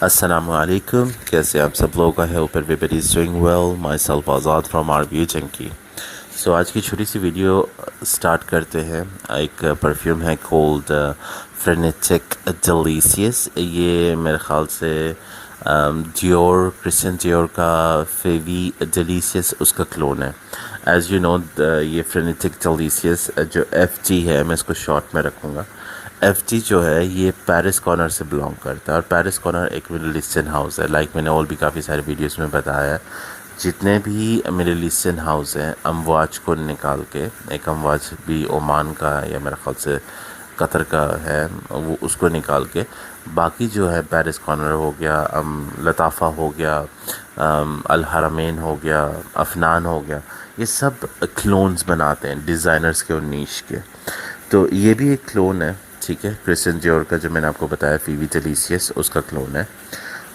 السلام علیکم، کیسے آپ سب لوگ؟ I hope everybody is doing well. Myself Azad from RBA جنکی. سو آج کی چھوٹی سی ویڈیو سٹارٹ کرتے ہیں. ایک پرفیوم ہے کولڈ فرینیٹک ڈیلیشیس. یہ میرے خیال سے ڈیور کرسچن ڈیور کا فیوی ڈیلیشیس اس کا کلون ہے. ایز یو نو یہ فرینیٹک ڈیلیشیس جو FG ہے، میں اس کو شارٹ میں رکھوں گا. FG جو ہے یہ پیرس کارنر سے بلانگ کرتا ہے، اور پیرس کارنر ایک مڈل ایسٹرن ہاؤس ہے. لائک میں نے اور بھی کافی سارے ویڈیوز میں بتایا ہے. جتنے بھی مڈل ایسٹرن ہاؤس ہیں، امواج کو نکال کے، ایک امواج بھی عمان کا یا میرے خیال سے قطر کا ہے، وہ اس کو نکال کے باقی جو ہے پیرس کارنر ہو گیا، لطافہ ہو گیا، الحرمین ہو گیا، افنان ہو گیا، یہ سب کلونز بناتے ہیں ڈیزائنرز کے اور نیش کے. تو یہ بھی ایک کلون ہے، ٹھیک ہے، کرسچن ڈیور کا جو میں نے آپ کو بتایا فیوی ڈیلیشیس، اس کا کلون ہے.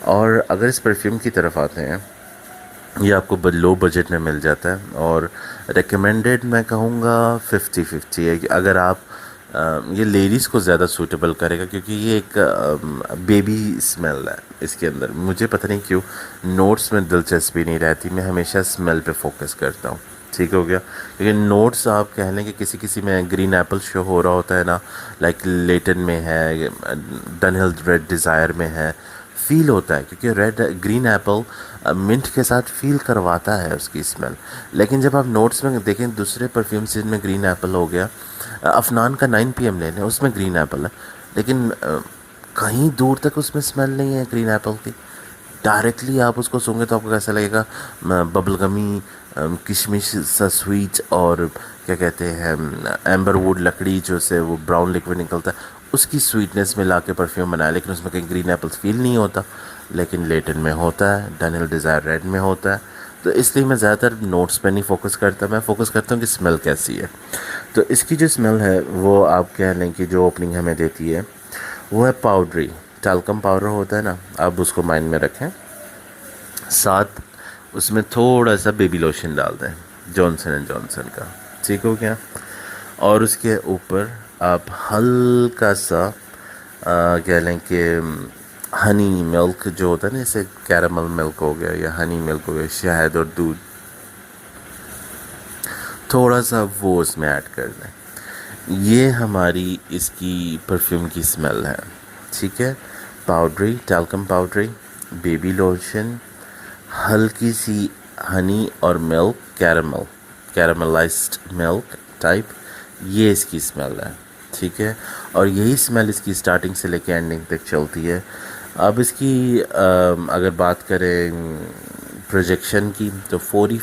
اور اگر اس پرفیوم کی طرف آتے ہیں، یہ آپ کو لو بجٹ میں مل جاتا ہے، اور ریکمینڈیڈ میں کہوں گا 50-50 ہے کہ اگر آپ یہ لیڈیز کو زیادہ سوٹیبل کرے گا، کیونکہ یہ ایک بیبی اسمیل ہے اس کے اندر. مجھے پتہ نہیں کیوں نوٹس میں دلچسپی نہیں رہتی، میں ہمیشہ اسمیل پہ فوکس کرتا ہوں. ٹھیک ہو گیا. لیکن نوٹس آپ کہہ لیں کہ کسی میں گرین ایپل شو ہو رہا ہوتا ہے نا، لائک لیٹن میں ہے، ڈنہل ریڈ ڈیزائر میں ہے، فیل ہوتا ہے، کیونکہ گرین ایپل منٹ کے ساتھ فیل کرواتا ہے اس کی اسمیل. لیکن جب آپ نوٹس میں دیکھیں دوسرے پرفیومز جن میں گرین ایپل ہو گیا، افنان کا 9 PM لے لیں، اس میں گرین ایپل ہے، لیکن کہیں دور تک اس میں اسمیل نہیں ہے گرین ایپل کی. ڈائریکٹلی آپ اس کو سونگے تو آپ کو کیسا لگے گا؟ ببل گمی، کشمش سا سویٹ، اور کیا کہتے ہیں ایمبر ووڈ لکڑی جو سے وہ براؤن لکوڈ نکلتا ہے، اس کی سویٹنس میں لا کے پرفیوم بنایا. لیکن اس میں کہیں گرین ایپلس فیل نہیں ہوتا، لیکن لیٹن میں ہوتا ہے، ڈنہل ڈیزائر ریڈ میں ہوتا ہے. تو اس لیے میں زیادہ تر نوٹس پہ نہیں فوکس کرتا، میں فوکس کرتا ہوں کہ اسمیل کیسی ہے. تو اس کی جو اسمیل ہے وہ آپ کہہ لیں کہ جو اوپننگ ہمیں دیتی ہے وہ ہے پاؤڈری. ٹالکم پاؤڈر ہوتا ہے نا، آپ اس کو مائنڈ میں رکھیں. ساتھ اس میں تھوڑا سا بیبی لوشن ڈال دیں، جانسن اینڈ جانسن کا. ٹھیک ہو گیا. اور اس کے اوپر آپ ہلکا سا کہہ لیں کہ ہنی ملک جو ہوتا ہے نا، جیسے کیرمل ملک ہو گیا یا ہنی ملک ہو گیا، شہد اور دودھ، تھوڑا سا وہ اس میں ایڈ کر دیں. یہ ہماری اس کی پرفیوم کی اسمیل ہے. ٹھیک ہے. Powdery, talcum powdery, baby lotion, ہلکی سی ہنی اور ملک، کیرملائزڈ ملک ٹائپ، یہ اس کی اسمیل ہے. ٹھیک ہے. اور یہی اسمیل اس کی اسٹارٹنگ سے لے کے اینڈنگ تک چلتی ہے. اب اس کی اگر بات کریں پروجیکشن کی تو 40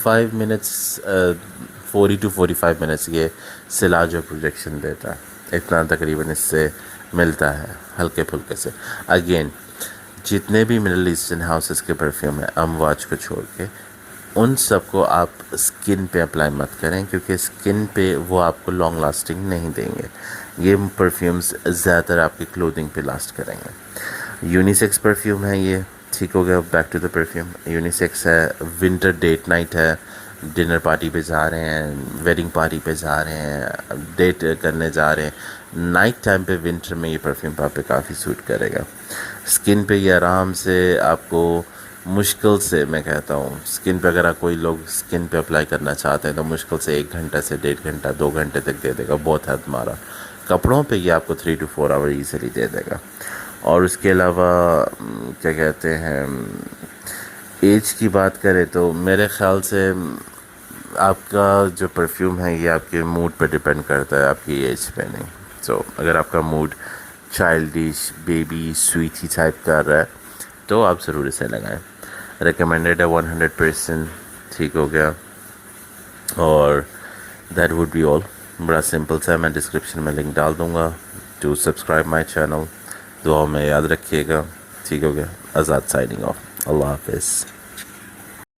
to 45 منٹس یہ سلا جو پروجیکشن دیتا ہے، اتنا تقریباً اس سے ملتا ہے ہلکے پھلکے سے. اگین جتنے بھی مڈل ایسٹرن ہاؤسز کے پرفیوم ہیں امواج کو چھوڑ کے، ان سب کو آپ اسکن پہ اپلائی مت کریں، کیونکہ اسکن پہ وہ آپ کو لانگ لاسٹنگ نہیں دیں گے. یہ پرفیومز زیادہ تر آپ کی کلوتھنگ پہ لاسٹ کریں گے. یونیسیکس پرفیوم ہے یہ. ٹھیک ہو گیا. Back to the perfume. Unisex ہے، ونٹر ڈیٹ نائٹ ہے، ڈنر پارٹی پہ جا رہے ہیں، ویڈنگ پارٹی پہ جا رہے ہیں، ڈیٹ کرنے جا رہے ہیں، نائٹ ٹائم پہ ونٹر میں یہ پرفیوم آپ پہ کافی سوٹ کرے گا. اسکن پہ یہ آرام سے آپ کو مشکل سے، میں کہتا ہوں اسکن پہ اگر آپ کوئی لوگ اسکن پہ اپلائی کرنا چاہتے ہیں تو مشکل سے 1 گھنٹہ سے 1.5 گھنٹہ 2 گھنٹے تک دے دے گا، بہت حد مارا. کپڑوں پہ یہ آپ کو 3 to 4 آور ایزیلی دے دے گا. اور اس کے علاوہ کیا کہتے ہیں ایج کی بات کریں تو میرے خیال سے آپ کا جو پرفیوم ہے یہ آپ کے موڈ پہ ڈپینڈ کرتا ہے، آپ کی ایج پہ نہیں. سو اگر آپ کا mood childish, baby, sweetie type کر رہا ہے تو آپ ضرور اسے لگائیں. ریکمینڈیڈ ہے 100%. ٹھیک ہو گیا. اور دیٹ وڈ بی آل. بڑا سمپل سا ہے، میں ڈسکرپشن میں لنک ڈال دوں گا ٹو سبسکرائب مائی چینل. دعاؤں میں یاد رکھیے گا. ٹھیک ہو گیا. آزاد سائننگ آف. اللہ حافظ.